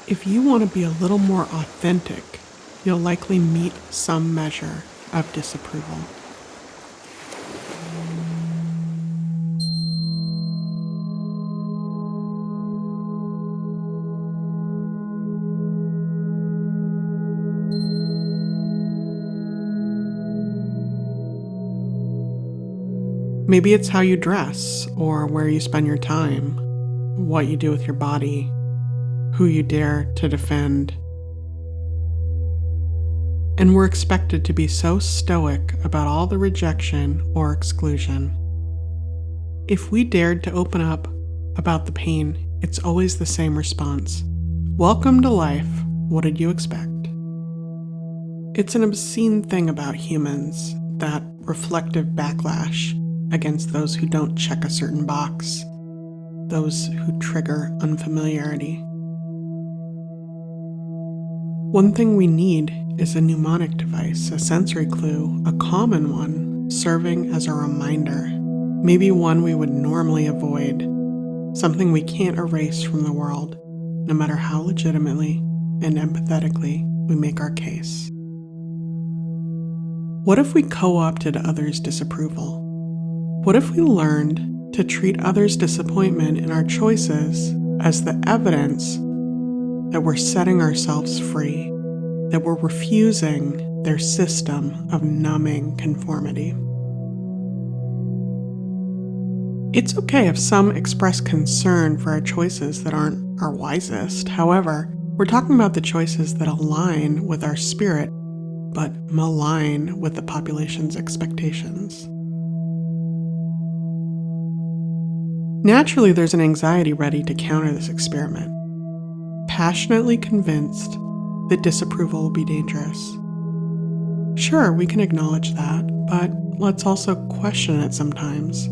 If you want to be a little more authentic, you'll likely meet some measure of disapproval. Maybe it's how you dress, or where you spend your time, what you do with your body, who you dare to defend. And we're expected to be so stoic about all the rejection or exclusion. If we dared to open up about the pain, it's always the same response. Welcome to life. What did you expect? It's an obscene thing about humans, that reflective backlash against those who don't check a certain box, those who trigger unfamiliarity. One thing we need is a mnemonic device, a sensory clue, a common one, serving as a reminder, maybe one we would normally avoid, something we can't erase from the world, no matter how legitimately and empathetically we make our case. What if we co-opted others' disapproval? What if we learned to treat others' disappointment in our choices as the evidence that we're setting ourselves free, that we're refusing their system of numbing conformity? It's okay if some express concern for our choices that aren't our wisest. However, we're talking about the choices that align with our spirit, but malign with the population's expectations. Naturally, there's an anxiety ready to counter this experiment, passionately convinced that disapproval will be dangerous. Sure, we can acknowledge that, but let's also question it sometimes.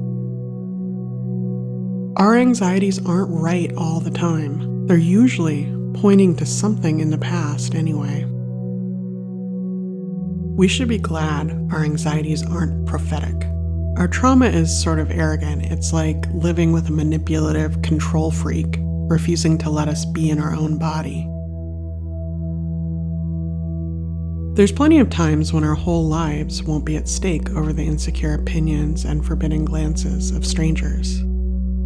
Our anxieties aren't right all the time. They're usually pointing to something in the past anyway. We should be glad our anxieties aren't prophetic. Our trauma is sort of arrogant. It's like living with a manipulative control freak, refusing to let us be in our own body. There's plenty of times when our whole lives won't be at stake over the insecure opinions and forbidding glances of strangers.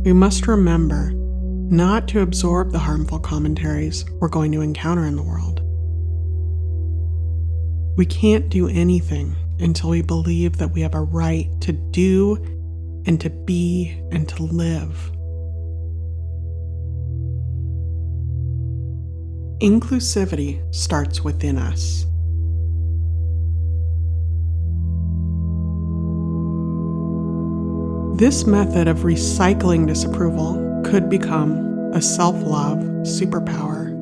We must remember not to absorb the harmful commentaries we're going to encounter in the world. We can't do anything until we believe that we have a right to do and to be and to live. Inclusivity starts within us. This method of recycling disapproval could become a self-love superpower.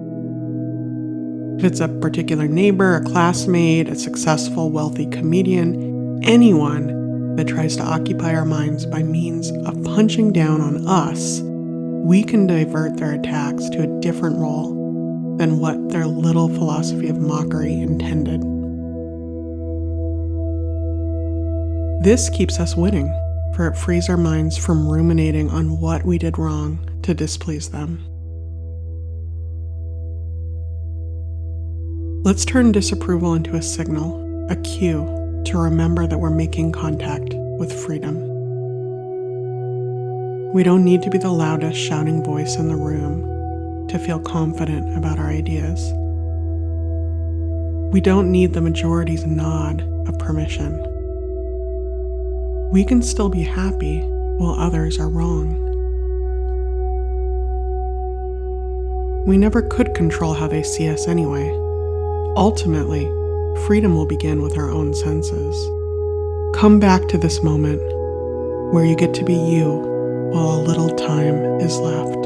If it's a particular neighbor, a classmate, a successful, wealthy comedian, anyone that tries to occupy our minds by means of punching down on us, we can divert their attacks to a different role than what their little philosophy of mockery intended. This keeps us winning, for it frees our minds from ruminating on what we did wrong to displease them. Let's turn disapproval into a signal, a cue to remember that we're making contact with freedom. We don't need to be the loudest shouting voice in the room to feel confident about our ideas. We don't need the majority's nod of permission. We can still be happy while others are wrong. We never could control how they see us anyway. Ultimately, freedom will begin with our own senses. Come back to this moment where you get to be you while a little time is left.